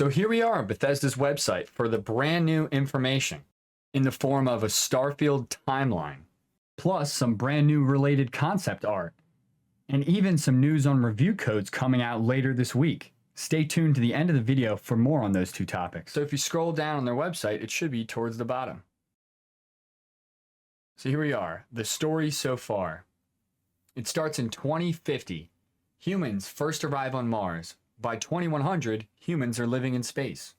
So here we are on Bethesda's website for the brand new information in the form of a Starfield timeline, plus some brand new related concept art, and even some news on review codes coming out later this week. Stay tuned to the end of the video for more on those two topics. So if you scroll down on their website, it should be towards the bottom. So here we are, the story so far. It starts in 2050. Humans first arrive on Mars. By 2100, humans are living in space.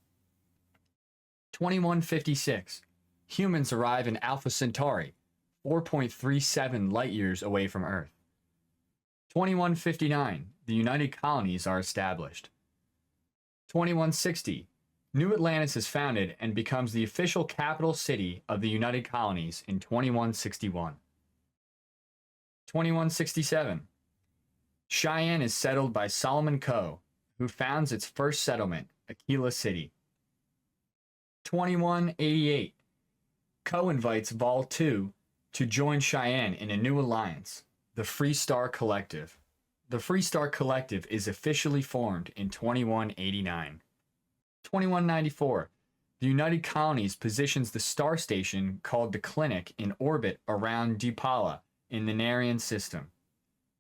2156. Humans arrive in Alpha Centauri, 4.37 light years away from Earth. 2159. The United Colonies are established. 2160. New Atlantis is founded and becomes the official capital city of the United Colonies in 2161. 2167. Cheyenne is settled by Solomon Coe, who founds its first settlement, Aquila City. 2188. Coe invites Vol 2 to join Cheyenne in a new alliance, the Freestar Collective. The Freestar Collective is officially formed in 2189. 2194. The United Colonies positions the star station called the Clinic in orbit around Deepala in the Narian system.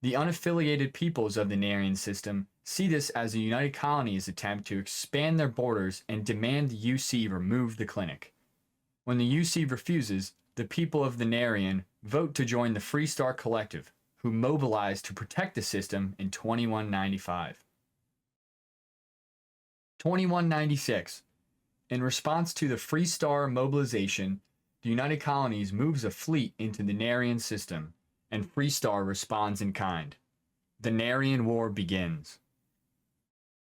The unaffiliated peoples of the Narian system see this as the United Colonies' attempt to expand their borders and demand the UC remove the clinic. When the UC refuses, the people of the Narian vote to join the Freestar Collective, who mobilize to protect the system in 2195. 2196. In response to the Freestar mobilization, the United Colonies moves a fleet into the Narian system, and Freestar responds in kind. The Narian War begins.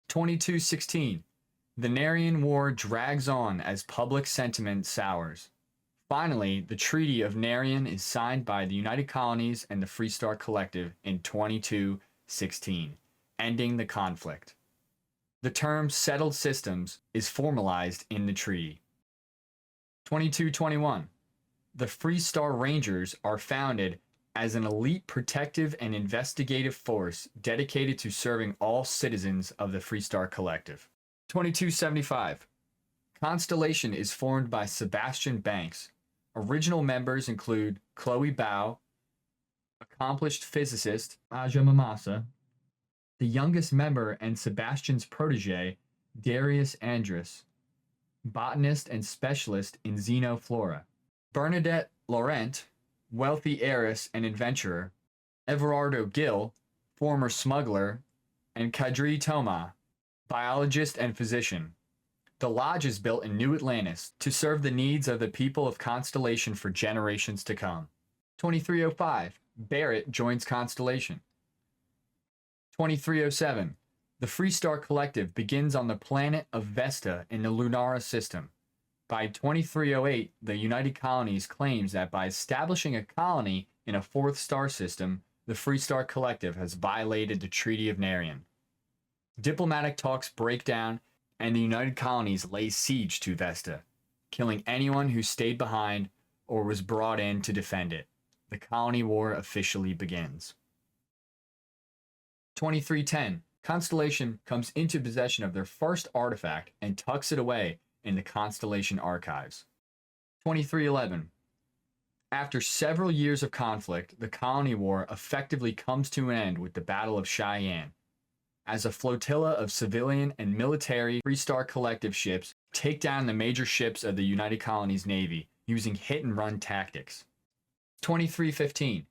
2216. The Narian War drags on as public sentiment sours. Finally, the Treaty of Narian is signed by the United Colonies and the Freestar Collective in 2216, ending the conflict. The term settled systems is formalized in the treaty. 2221. The Freestar Rangers are founded as an elite protective and investigative force dedicated to serving all citizens of the Freestar Collective. 2275. Constellation is formed by Sebastian Banks. Original members include Chloe Bao, accomplished physicist Aja Mamasa, the youngest member and Sebastian's protege, Darius Andrus, botanist and specialist in xenoflora, Bernadette Laurent, wealthy heiress and adventurer, Everardo Gill, former smuggler, and Kadri Toma, biologist and physician. The lodge is built in New Atlantis to serve the needs of the people of Constellation for generations to come. 2305. Barrett joins Constellation. 2307. The Freestar Collective begins on the planet of Vesta in the Lunara system. By 2308, the United Colonies claims that by establishing a colony in a fourth star system, the Freestar Collective has violated the Treaty of Narian. Diplomatic talks break down, and the United Colonies lay siege to Vesta, killing anyone who stayed behind or was brought in to defend it. The colony war officially begins. 2310. Constellation comes into possession of their first artifact and tucks it away in the Constellation archives. 2311. After several years of conflict, the colony war effectively comes to an end with the Battle of Cheyenne, as a flotilla of civilian and military Freestar Collective ships take down the major ships of the United Colonies Navy using hit-and-run tactics. 2315.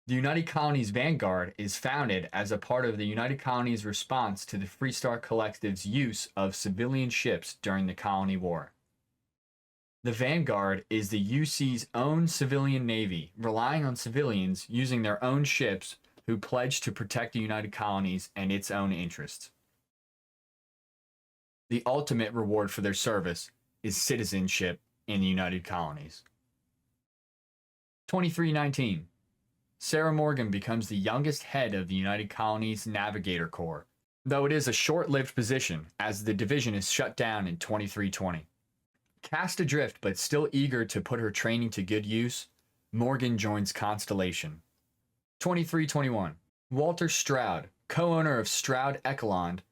The United Colonies Vanguard is founded as a part of the United Colonies' response to the Freestar Collective's use of civilian ships during the Colony War. The Vanguard is the UC's own civilian navy, relying on civilians using their own ships who pledge to protect the United Colonies and its own interests. The ultimate reward for their service is citizenship in the United Colonies. 2319. Sarah Morgan becomes the youngest head of the United Colonies Navigator Corps, though it is a short-lived position as the division is shut down in 2320. Cast adrift but still eager to put her training to good use, Morgan joins Constellation. 2321. Walter Stroud, co-owner of Stroud Echelon,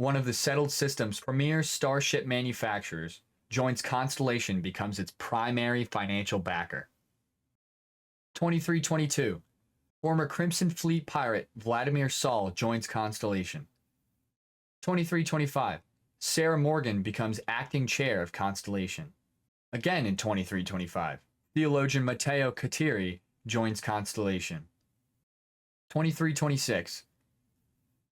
one of the settled system's premier starship manufacturers, joins Constellation, becomes its primary financial backer. 2322. Former Crimson Fleet pirate Vladimir Saul joins Constellation. 2325. Sarah Morgan becomes acting chair of Constellation. Again in 2325, theologian Matteo Kateri joins Constellation. 2326.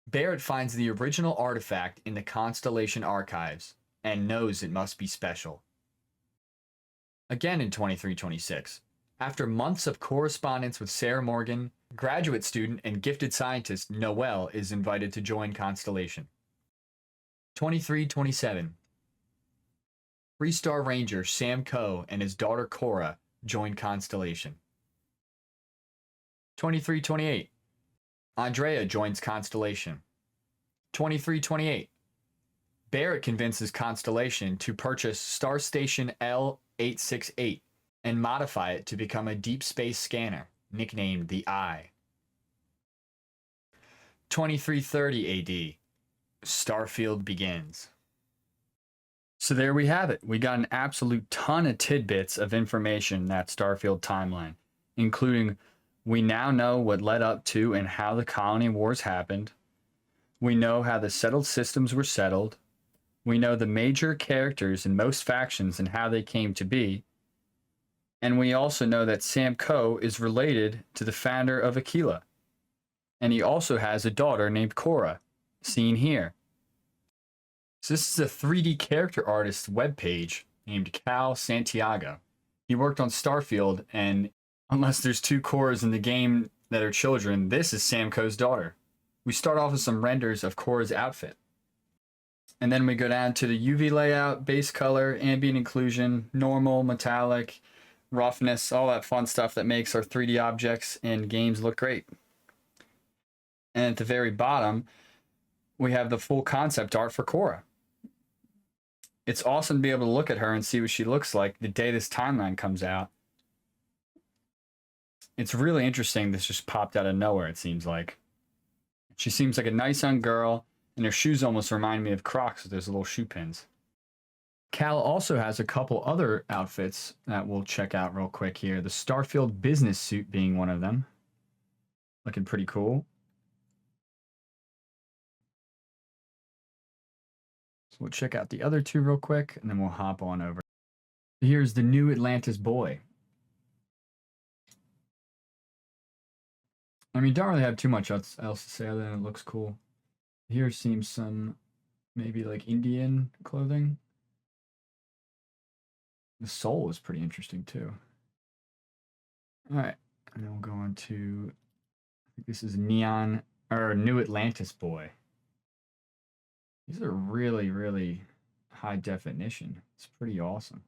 Barrett finds the original artifact in the Constellation archives and knows it must be special. Again in 2326, after months of correspondence with Sarah Morgan, graduate student and gifted scientist Noel is invited to join Constellation. 2327. Freestar Ranger Sam Coe and his daughter Cora join Constellation. 2328. Andrea joins Constellation. 2328. Barrett convinces Constellation to purchase Star Station L868 and modify it to become a deep space scanner, nicknamed the Eye. 2330 AD. Starfield begins. So there we have it. We got an absolute ton of tidbits of information in that Starfield timeline, including we now know what led up to and how the colony wars happened. We know how the settled systems were settled. We know the major characters in most factions and how they came to be. And we also know that Sam Coe is related to the founder of Aquila. And he also has a daughter named Cora, seen here. So this is a 3D character artist webpage named Cal Santiago. He worked on Starfield, and unless there's two Coras in the game that are children, this is Sam Coe's daughter. We start off with some renders of Cora's outfit. And then we go down to the UV layout, base color, ambient inclusion, normal, metallic, roughness, all that fun stuff that makes our 3D objects in games look great. And at the very bottom, we have the full concept art for Cora. It's awesome to be able to look at her and see what she looks like the day this timeline comes out. It's really interesting. This just popped out of nowhere, it seems like. She seems like a nice young girl, and her shoes almost remind me of Crocs with those little shoe pins. Cal also has a couple other outfits that we'll check out real quick here. The Starfield business suit being one of them. Looking pretty cool. So we'll check out the other two real quick, and then we'll hop on over. Here's the new Atlantis boy. I mean, don't really have too much else to say other than it looks cool. Here seems some maybe like Indian clothing. The soul is pretty interesting too. All right, and then we'll go on to, I think this is Neon, or New Atlantis boy. These are really, really high definition. It's pretty awesome.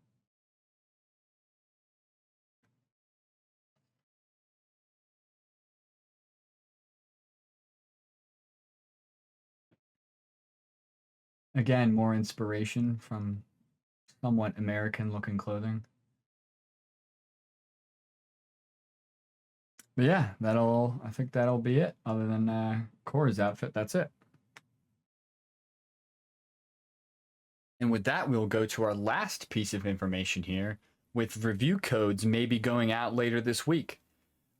Again, more inspiration from somewhat American-looking clothing. But yeah, I think that'll be it. Other than Cora's outfit, that's it. And with that, we'll go to our last piece of information here, with review codes maybe going out later this week.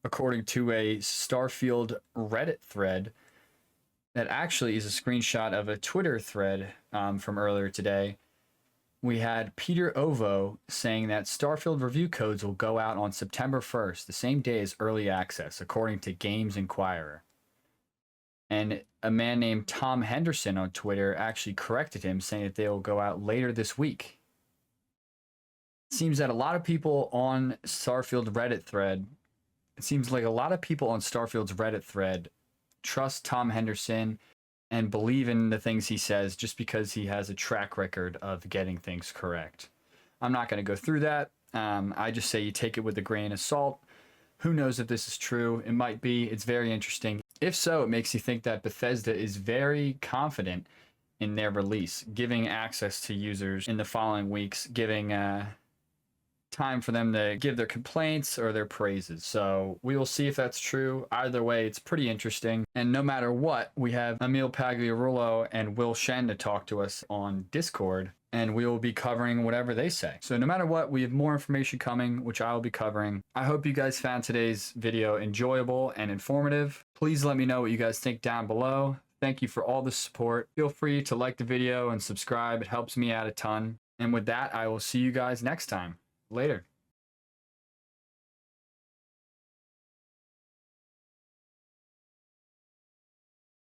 According to a Starfield Reddit thread, that actually is a screenshot of a Twitter thread from earlier today. We had Peter Ovo saying that Starfield review codes will go out on September 1st, the same day as early access, according to Games Inquirer. And a man named Tom Henderson on Twitter actually corrected him, saying that they will go out later this week. It seems that a lot of people on Starfield Reddit thread, trust Tom Henderson and believe in the things he says just because he has a track record of getting things correct. I'm not going to go through that. I just say you take it with a grain of salt. Who knows if this is true? It might be. It's very interesting. If so, it makes you think that Bethesda is very confident in their release, giving access to users in the following weeks, giving time for them to give their complaints or their praises. So we will see if that's true. Either way, it's pretty interesting. And no matter what, we have Emil Pagliarulo and Will Shen to talk to us on Discord, and we will be covering whatever they say. So no matter what, we have more information coming, which I will be covering. I hope you guys found today's video enjoyable and informative. Please let me know what you guys think down below. Thank you for all the support. Feel free to like the video and subscribe. It helps me out a ton. And with that, I will see you guys next time. Later.